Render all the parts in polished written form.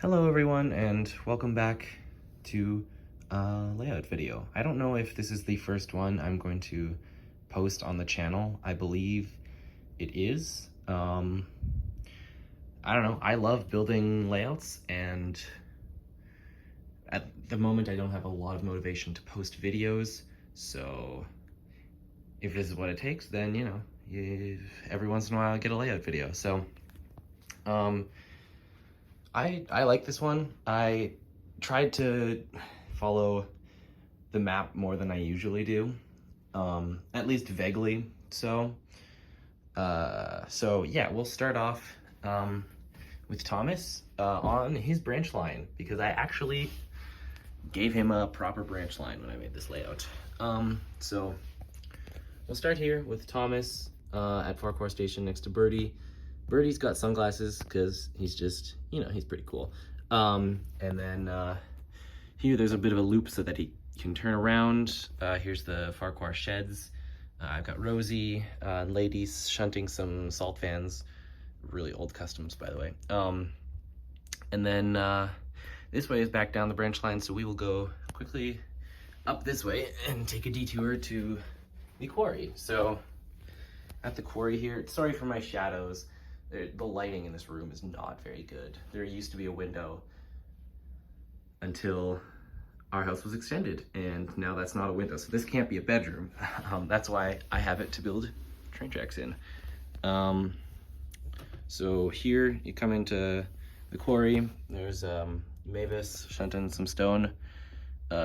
Hello everyone and welcome back to a layout video. I don't know if this is the first one I'm going to post on the channel. I believe it is. I don't know, I love building layouts, and at the moment I don't have a lot of motivation to post videos, so if this is what it takes, then every once in a while I get a layout video. So I like this one. I tried to follow the map more than I usually do, at least vaguely. So yeah, we'll start off with Thomas on his branch line, because I actually gave him a proper branch line when I made this layout. So we'll start here with Thomas at Farquhar Station next to Birdie. Birdie's got sunglasses because he's just, he's pretty cool. And then here there's a bit of a loop so that he can turn around. Here's the Farquhar sheds. I've got Rosie, ladies shunting some salt fans. Really old customs, by the way. And then this way is back down the branch line, so we will go quickly up this way and take a detour to the quarry. So at the quarry here, sorry for my shadows. The lighting in this room is not very good. There used to be a window until our house was extended, and now that's not a window, so this can't be a bedroom. That's why I have it to build train tracks in. So here you come into the quarry. There's Mavis shunting some stone,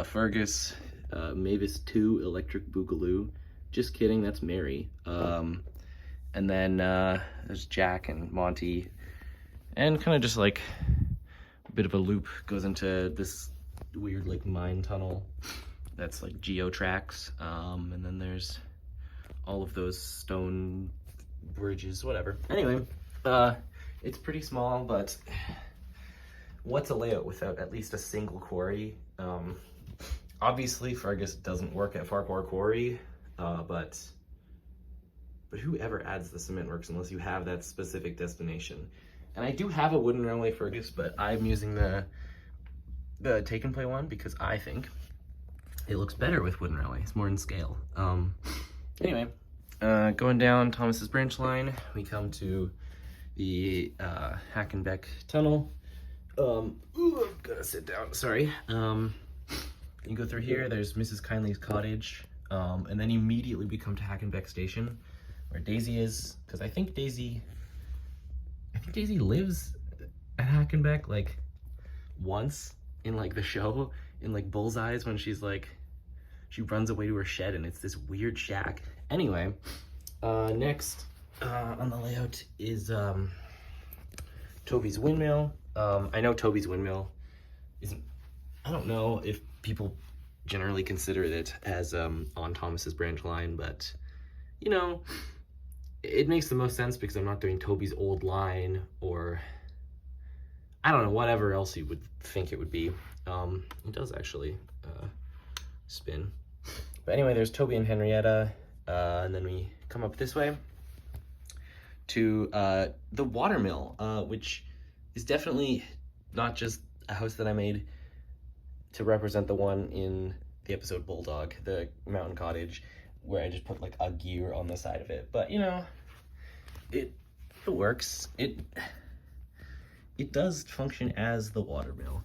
Fergus, Mavis 2 electric boogaloo. Just kidding, that's Mary. And then there's Jack and Monty, and kind of just like a bit of a loop goes into this weird like mine tunnel that's like geo tracks. And then there's all of those stone bridges, whatever. Anyway, it's pretty small, but what's a layout without at least a single quarry? Obviously Fergus doesn't work at Farquhar Quarry, but who ever adds the cement works unless you have that specific destination? And I do have a wooden railway Fergus, but I'm using the take and play one because I think it looks better with wooden railway. It's more in scale. Anyway, going down Thomas's branch line, we come to the Hackenbeck Tunnel. Gotta sit down, sorry. You go through here, there's Mrs. Kindly's cottage, and then immediately we come to Hackenbeck Station, where Daisy is, because I think Daisy lives at Hackenbeck like once in like the show, in like Bullseyes, when she's like, she runs away to her shed and it's this weird shack. Anyway, next on the layout is Toby's Windmill. I know Toby's Windmill isn't, I don't know if people generally consider it as on Thomas's branch line, but it makes the most sense because I'm not doing Toby's old line, or I don't know, whatever else you would think it would be. It does actually spin. But anyway, there's Toby and Henrietta, and then we come up this way to the Watermill, which is definitely not just a house that I made to represent the one in the episode Bulldog, the mountain cottage, where I just put like a gear on the side of it. But it works. It does function as the watermill.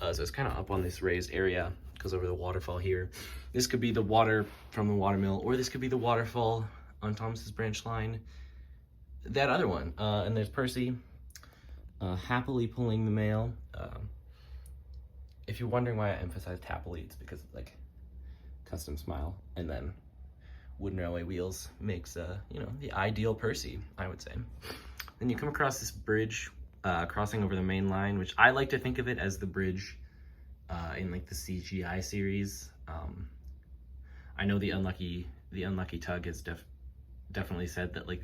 So it's kind of up on this raised area, goes over the waterfall here. This could be the water from the watermill, or this could be the waterfall on Thomas's branch line. That other one. And there's Percy happily pulling the mail. If you're wondering why I emphasized happily, it's because of like custom smile, and then wooden railway wheels makes the ideal Percy, I would say. Then you come across this bridge crossing over the main line, which I like to think of it as the bridge in like the CGI series. I know the Unlucky Tug has definitely said that like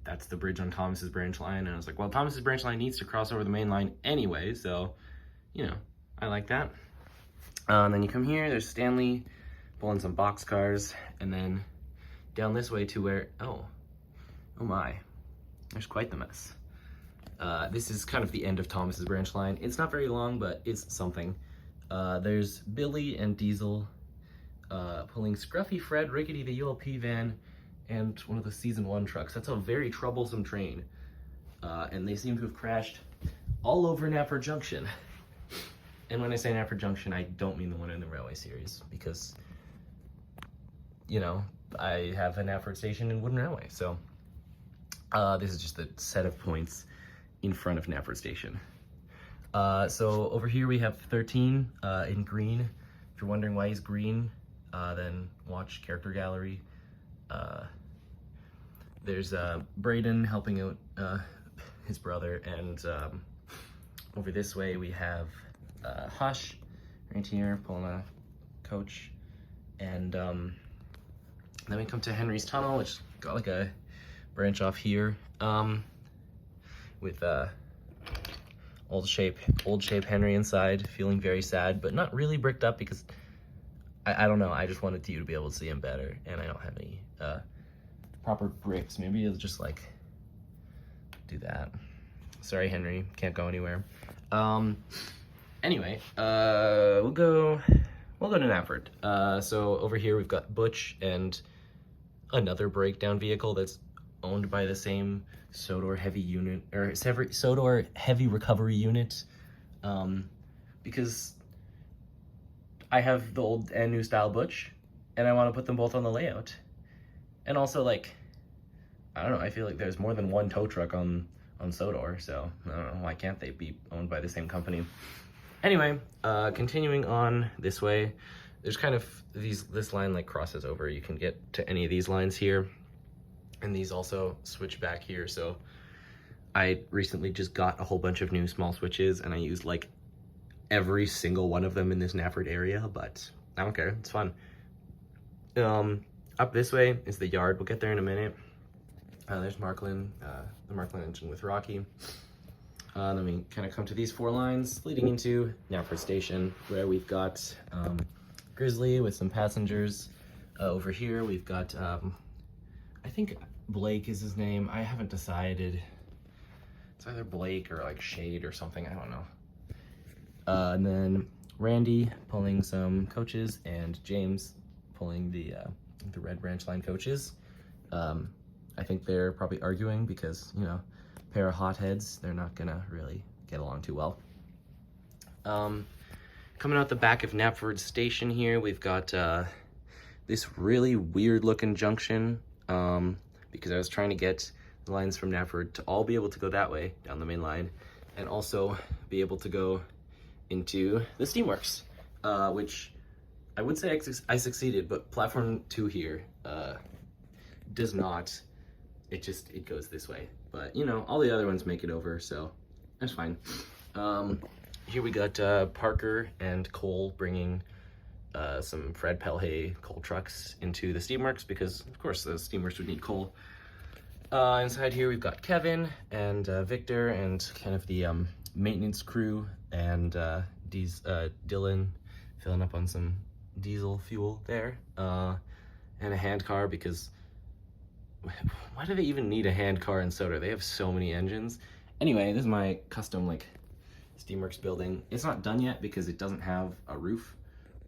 that's the bridge on Thomas's branch line, and I was like, well, Thomas's branch line needs to cross over the main line anyway, so I like that. And then you come here, there's Stanley pulling some boxcars, and then down this way to where, oh my, there's quite the mess. This is kind of the end of Thomas's branch line. It's not very long, but it's something. There's Billy and Diesel pulling Scruffy Fred, Rickety the ULP van, and one of the Season 1 trucks. That's a very troublesome train. And they seem to have crashed all over Knapford Junction. And when I say Knapford Junction, I don't mean the one in the railway series, because, you know, I have a Knapford station in Woodin Railway, so this is just a set of points in front of Knapford Station. So over here we have 13 in green. If you're wondering why he's green, then watch Character Gallery. There's Braden helping out his brother, and over this way we have Hush right here pulling a coach, and then we come to Henry's Tunnel, which got like a branch off here with old shape Henry inside, feeling very sad, but not really bricked up, because I don't know, I just wanted you to be able to see him better, and I don't have any proper bricks. Maybe you'll just like do that. Sorry, Henry, can't go anywhere. Anyway, we'll go to Knapford. So over here we've got Butch and another breakdown vehicle that's owned by the same Sodor heavy unit, or Sodor heavy recovery unit, because I have the old and new style Butch, and I want to put them both on the layout. And also, like, I don't know, I feel like there's more than one tow truck on Sodor, so I don't know, why can't they be owned by the same company? Anyway, continuing on this way, there's kind of this line like crosses over. You can get to any of these lines here, and these also switch back here. So I recently just got a whole bunch of new small switches, and I used like every single one of them in this Knapford area, but I don't care, it's fun. Up this way is the yard. We'll get there in a minute. There's Marklin, the Marklin engine with Rocky. Then we kind of come to these 4 lines leading into Knapford Station, where we've got Grizzly with some passengers. Over here we've got, I think Blake is his name. I haven't decided. It's either Blake or like Shade or something, I don't know. And then Randy pulling some coaches, and James pulling the Red Branch Line coaches. I think they're probably arguing because, you know, pair of hotheads, they're not gonna really get along too well. Coming out the back of Knapford Station here, we've got this really weird looking junction, because I was trying to get the lines from Knapford to all be able to go that way down the main line, and also be able to go into the Steamworks, which I would say I succeeded, but platform 2 here does not. It goes this way, but you know, all the other ones make it over, so that's fine. Here we got Parker and Cole bringing some Fred Pelhay coal trucks into the Steamworks, because of course the Steamworks would need coal. Inside here we've got Kevin and Victor and kind of the maintenance crew, and Dylan filling up on some diesel fuel there, and a hand car, because why do they even need a hand car in Sodor? They have so many engines. Anyway, this is my custom like Steamworks building. It's not done yet because it doesn't have a roof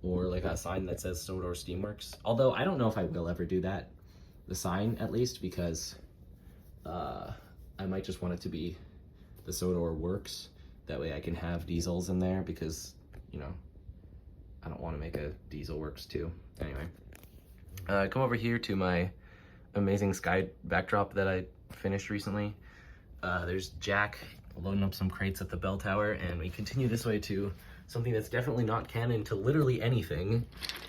or like a sign that says Sodor Steamworks. Although I don't know if I will ever do that, the sign at least, because I might just want it to be the Sodor Works. That way I can have diesels in there, because, you know, I don't want to make a Diesel Works too. Anyway, come over here to my amazing sky backdrop that I finished recently. There's Jack loading up some crates at the bell tower, and we continue this way to something that's definitely not canon to literally anything.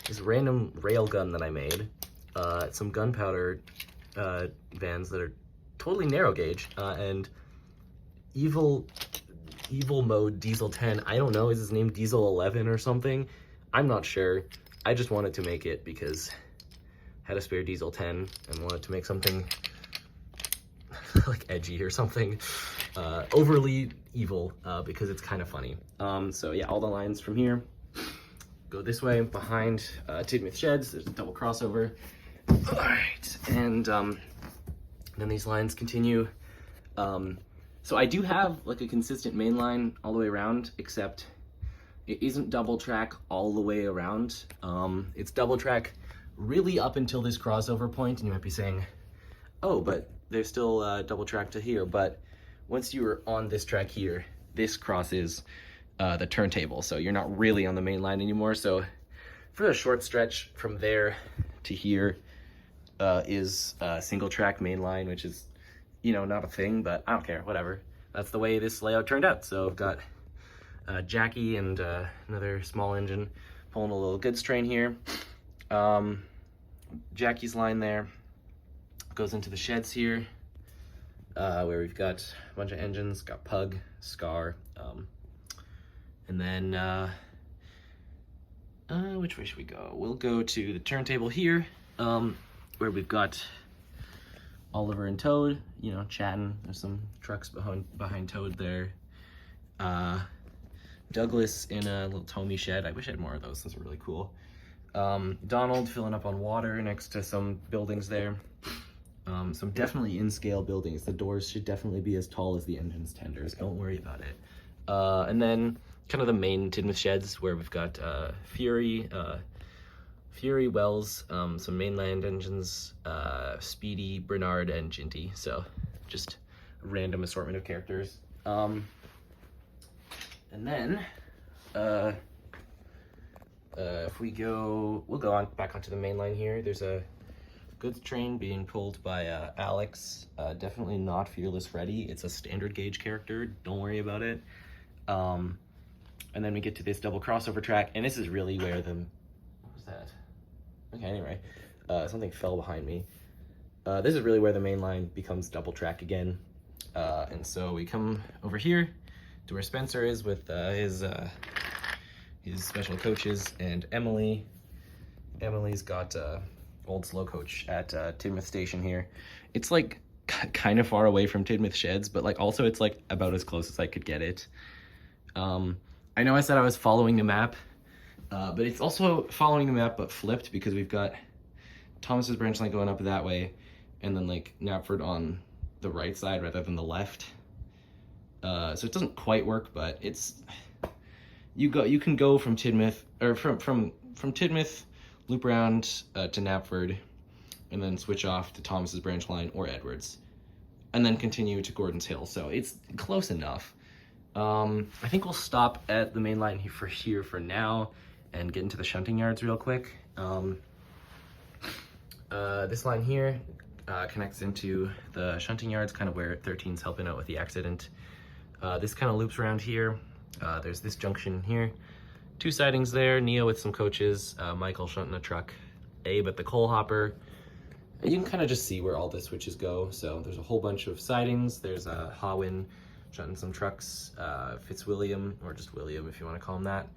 This random railgun that I made, some gunpowder vans that are totally narrow gauge, and evil mode Diesel 10. I don't know, is his name Diesel 11 or something? I'm not sure. I just wanted to make it because I had a spare Diesel 10 and wanted to make something like edgy or something, overly evil, because it's kind of funny. So yeah, all the lines from here go this way. Behind Tidmouth Sheds, there's a double crossover. All right, and then these lines continue So I do have like a consistent main line all the way around, except it isn't double track all the way around. It's double track really up until this crossover point, and you might be saying, oh, but there's still double track to here. But once you're on this track here, this crosses the turntable, so you're not really on the main line anymore. So for a short stretch from there to here is single track main line, which is, you know, not a thing, but I don't care, whatever. That's the way this layout turned out. So I've got Jackie and another small engine pulling a little goods train here. Jackie's line there goes into the sheds here, where we've got a bunch of engines, got Pug, Scar, and then which way should we go? We'll go to the turntable here, where we've got Oliver and Toad, you know, chatting. There's some trucks behind Toad there. Douglas in a little Tommy shed. I wish I had more of those. Those are really cool. Donald filling up on water next to some buildings there. Some definitely in-scale buildings. The doors should definitely be as tall as the engine's tenders. Don't worry about it. And then kind of the main Tidmouth sheds where we've got Fury, Wells, some mainland engines, Speedy, Bernard, and Ginty. So just a random assortment of characters. And then if we'll go on back onto the main line here. There's a goods train being pulled by Alex. Definitely not Fearless Freddy. It's a standard gauge character. Don't worry about it. And then we get to this double crossover track, and this is really where what was that? Okay, anyway, something fell behind me. This is really where the main line becomes double track again. And so we come over here to where Spencer is with his special coaches and Emily. Emily's got old slow coach at Tidmouth Station here. It's like kind of far away from Tidmouth Sheds, but like also it's like about as close as I could get it. I know I said I was following the map, but it's also following the map but flipped, because we've got Thomas's branch line going up that way, and then like Knapford on the right side rather than the left. So it doesn't quite work, but it's you can go from Tidmouth, or from Tidmouth, loop around to Knapford, and then switch off to Thomas's branch line or Edwards, and then continue to Gordon's Hill. So it's close enough. I think we'll stop at the main line here for now and get into the shunting yards real quick. This line here connects into the shunting yards, kind of where 13's helping out with the accident. This kind of loops around here. There's this junction here. 2 sidings there, Neo with some coaches, Michael shunting a truck, Abe at the coal hopper. You can kind of just see where all the switches go. So there's a whole bunch of sidings. There's a Hawin shunting some trucks, Fitzwilliam, or just William if you want to call him that,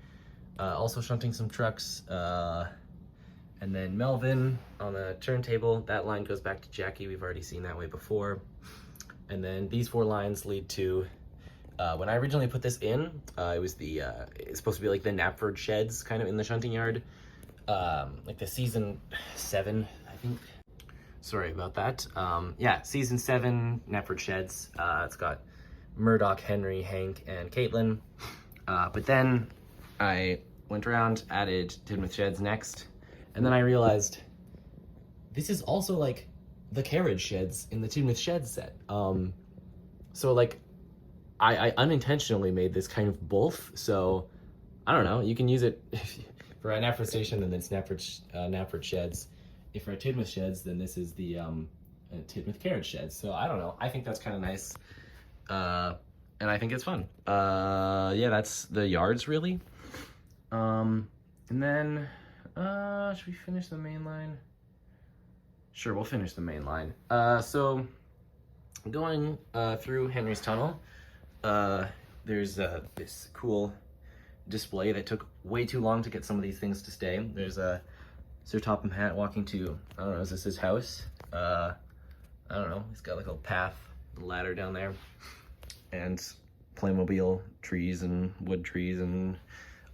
also shunting some trucks, and then Melvin on the turntable. That line goes back to Jackie. We've already seen that way before. And then these 4 lines lead to, when I originally put this in, it was it's supposed to be like the Knapford sheds kind of in the shunting yard, like the season 7, I think. Sorry about that. Yeah, season 7 Knapford sheds. It's got Murdoch, Henry, Hank, and Caitlin. But then I went around, added Tidmouth Sheds next, and then I realized this is also like the carriage sheds in the Tidmouth Sheds set. So like I unintentionally made this kind of both. So I don't know, you can use it for a Knapford Station, and then it's Knapford Sheds. If we're at Tidmouth Sheds, then this is the Tidmouth Carriage Sheds. So I don't know, I think that's kind of nice. And I think it's fun. Yeah, that's the yards really. And then, should we finish the main line? Sure, we'll finish the main line. So going through Henry's Tunnel, there's this cool display that took way too long to get some of these things to stay. There's Sir Topham Hatt walking to, I don't know, is this his house? I don't know, he's got like a little path, ladder down there, and Playmobil trees and wood trees and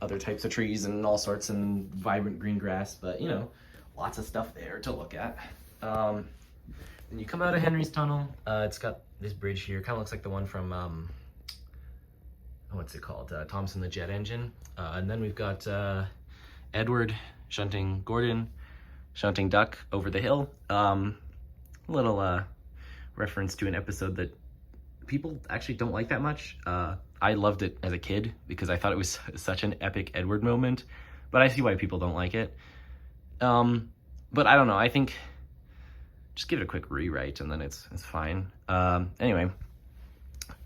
other types of trees and all sorts, and vibrant green grass, but you know, lots of stuff there to look at. Then you come out of Henry's Tunnel. It's got this bridge here kind of looks like the one from what's it called? Thompson the Jet Engine. And then we've got Edward shunting Gordon, shunting Duck over the hill. Little reference to an episode that people actually don't like that much. I loved it as a kid because I thought it was such an epic Edward moment, but I see why people don't like it. But I don't know, I think just give it a quick rewrite and then it's fine. Anyway,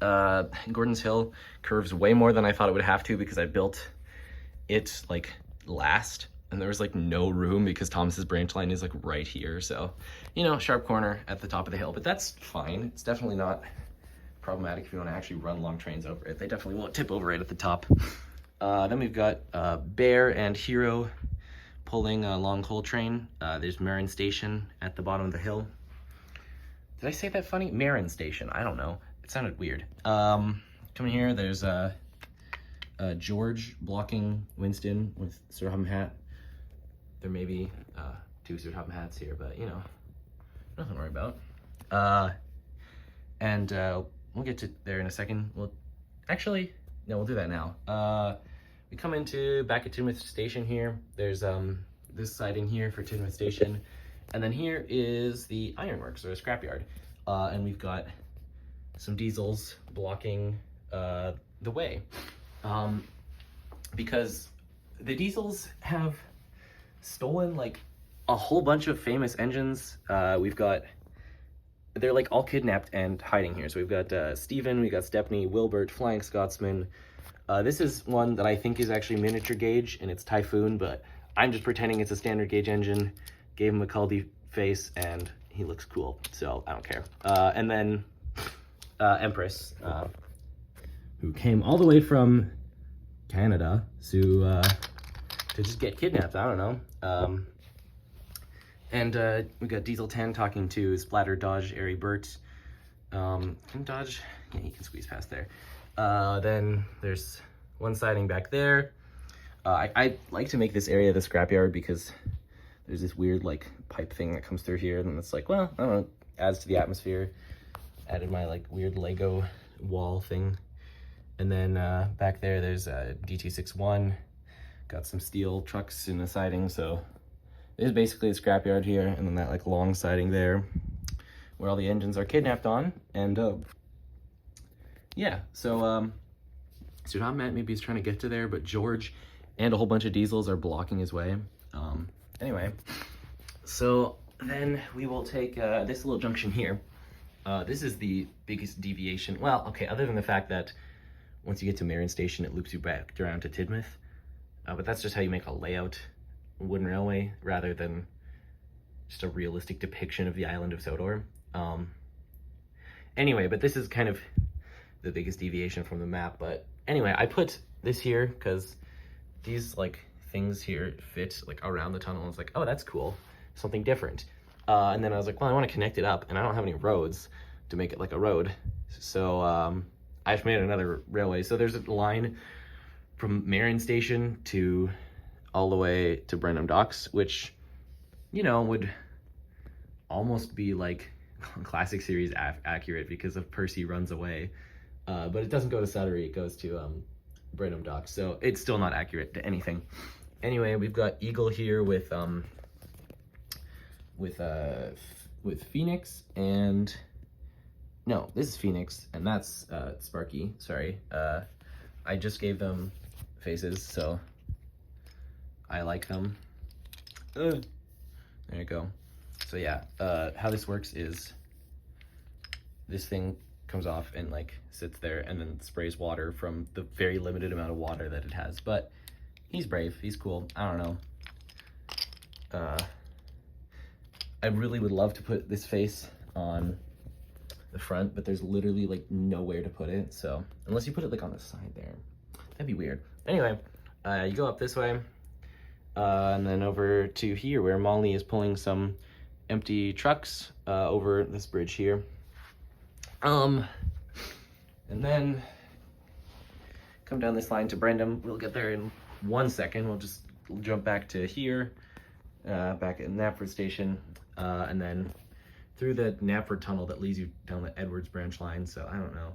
Gordon's Hill curves way more than I thought it would have to because I built it like last and there was like no room because Thomas's branch line is like right here. So, you know, sharp corner at the top of the hill, but that's fine. It's definitely not problematic if you want to actually run long trains over it. They definitely won't tip over right at the top. Then we've got Bear and Hero pulling a long coal train. There's Marin Station at the bottom of the hill. Did I say that funny? Marin Station, I don't know. It sounded weird. Coming here, there's George blocking Winston with Sir Hum hat. There may be 2 Sir Hum hats here, but you know, nothing to worry about. And we'll get to there in a second. We'll do that now. We come into back at Tidmouth Station here. There's this siding here for Tidmouth Station. And then here is the ironworks, or a scrapyard. And we've got some diesels blocking the way. Because the diesels have stolen like a whole bunch of famous engines. They're like all kidnapped and hiding here. So we've got Stephen, we got Stepney, Wilbert, Flying Scotsman. This is one that I think is actually miniature gauge and it's Typhoon, but I'm just pretending it's a standard gauge engine. Gave him a Caldy face and he looks cool, so I don't care. And then Empress, who came all the way from Canada to just get kidnapped, I don't know. And we got Diesel 10 talking to Splatter, Dodge, Airy Burt. Can Dodge? Yeah, he can squeeze past there. Then there's one siding back there. I like to make this area the scrapyard because there's this weird like pipe thing that comes through here, and it's like, well, I don't know, adds to the atmosphere. Added my like weird Lego wall thing. And then back there, there's a D261. Got some steel trucks in the siding, so it is basically a scrapyard here, and then that like long siding there where all the engines are kidnapped on. And yeah, so Matt maybe he's trying to get to there, but George and a whole bunch of diesels are blocking his way. Anyway, so then we will take this little junction here. This is the biggest deviation. Well, okay, other than the fact that once you get to Marin Station, it loops you back around to Tidmouth. But that's just how you make a layout wooden railway rather than just a realistic depiction of the island of Sodor. Anyway, but this is kind of the biggest deviation from the map. But anyway, I put this here because these like things here fit like around the tunnel. And it's like, oh, that's cool, something different. And then I was like, well, I want to connect it up, and I don't have any roads to make it like a road. So I just made another railway. So there's a line from Marin Station to all the way to Brenham Docks, which, you know, would almost be like classic series accurate because of Percy runs away. But it doesn't go to Suttery, it goes to Brenham Docks. So it's still not accurate to anything. Anyway, we've got Eagle here with Phoenix, and no, this is Phoenix, and that's Sparky. Sorry, I just gave them faces, so I like them. There you go. So yeah, how this works is this thing comes off and like sits there and then sprays water from the very limited amount of water that it has. But he's brave, he's cool. I don't know. I really would love to put this face on the front, but there's literally like nowhere to put it. So unless you put it like on the side there, that'd be weird. Anyway, you go up this way, and then over to here where Molly is pulling some empty trucks over this bridge here. And then come down this line to Brenham. We'll get there in 1 second. We'll just jump back to here, back at Knapford Station, and then through the Knapford tunnel that leads you down the Edwards branch line. So I don't know,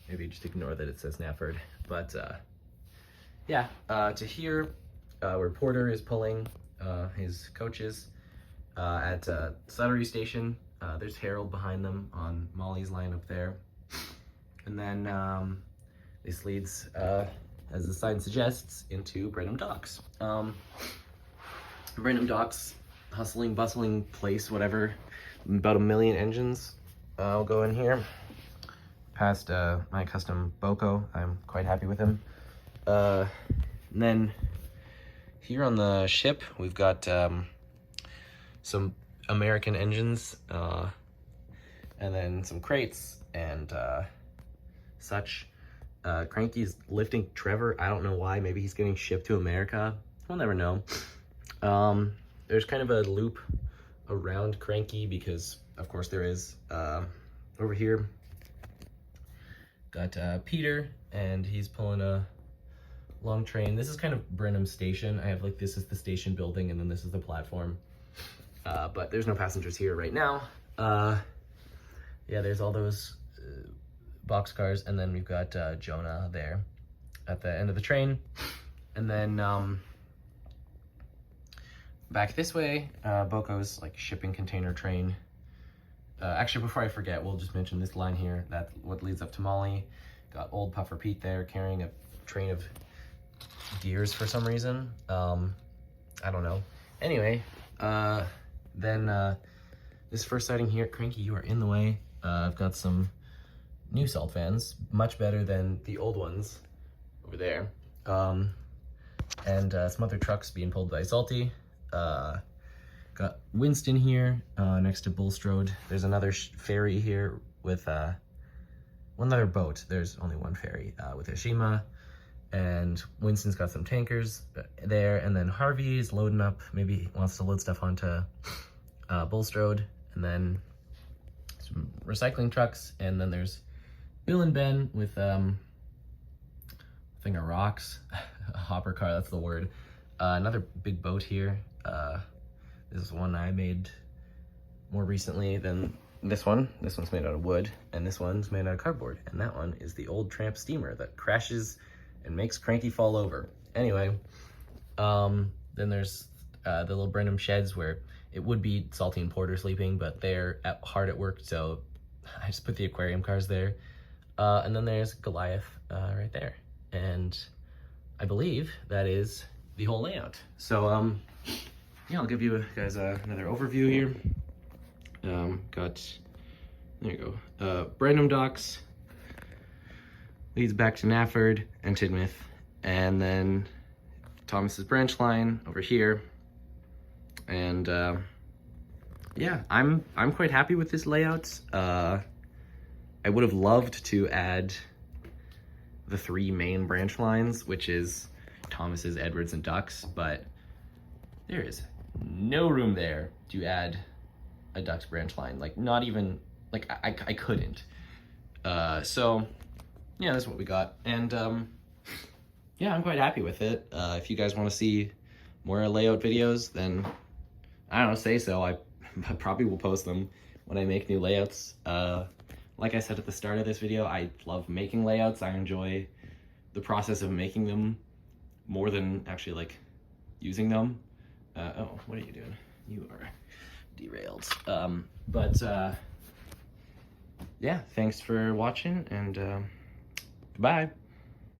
maybe just ignore that it says Knapford. But yeah, to here, where Porter is pulling his coaches at Suttery Station. There's Harold behind them on Molly's line up there. And then this leads, as the sign suggests, into Brenham Docks. Brenham Docks, hustling, bustling place, whatever. About 1 million engines will go in here. Past my custom Boco, I'm quite happy with him. And then here on the ship, we've got some American engines, and then some crates and such. Cranky's lifting Trevor. I don't know why. Maybe he's getting shipped to America. We'll never know. There's kind of a loop around Cranky because, of course, there is. Over here, got Peter, and he's pulling a long train. This is kind of Brenham Station. I have like, this is the station building, and then this is the platform. But there's no passengers here right now. Yeah, there's all those boxcars, and then we've got Jonah there at the end of the train. And then back this way, Boco's like shipping container train. Actually, before I forget, we'll just mention this line here. That's what leads up to Molly. Got old Puffer Pete there carrying a train of gears for some reason. I don't know. Anyway, then this first sighting here, Cranky, you are in the way. I've got some new salt fans, much better than the old ones over there. And some other trucks being pulled by Salty. Got Winston here next to Bulstrode. There's another ferry here with one other boat. There's only one ferry with Ashima. And Winston's got some tankers there. And then Harvey is loading up. Maybe he wants to load stuff onto Bulstrode. And then some recycling trucks. And then there's Bill and Ben with a thing of rocks. A hopper car, that's the word. Another big boat here. This is one I made more recently than this one. This one's made out of wood, and this one's made out of cardboard. And that one is the old tramp steamer that crashes and makes Cranky fall over. Anyway, then there's the little Brenham sheds where it would be Salty and Porter sleeping, but they're hard at work, so I just put the aquarium cars there. And then there's Goliath right there. And I believe that is the whole layout. So, yeah, I'll give you guys another overview here. There you go. Brenham Docks leads back to Knapford and Tidmouth, and then Thomas's branch line over here. And yeah, I'm quite happy with this layout. I would have loved to add the 3 main branch lines, which is Thomas's, Edwards, and Ducks, but there is no room there to add a Ducks branch line. Like, not even, like, I couldn't. So, yeah, that's what we got. And, yeah, I'm quite happy with it. If you guys want to see more layout videos, then, I don't know, say so. I probably will post them when I make new layouts. Like I said at the start of this video, I love making layouts. I enjoy the process of making them more than actually, like, using them. Oh, what are you doing? You are derailed. Yeah, thanks for watching, and goodbye.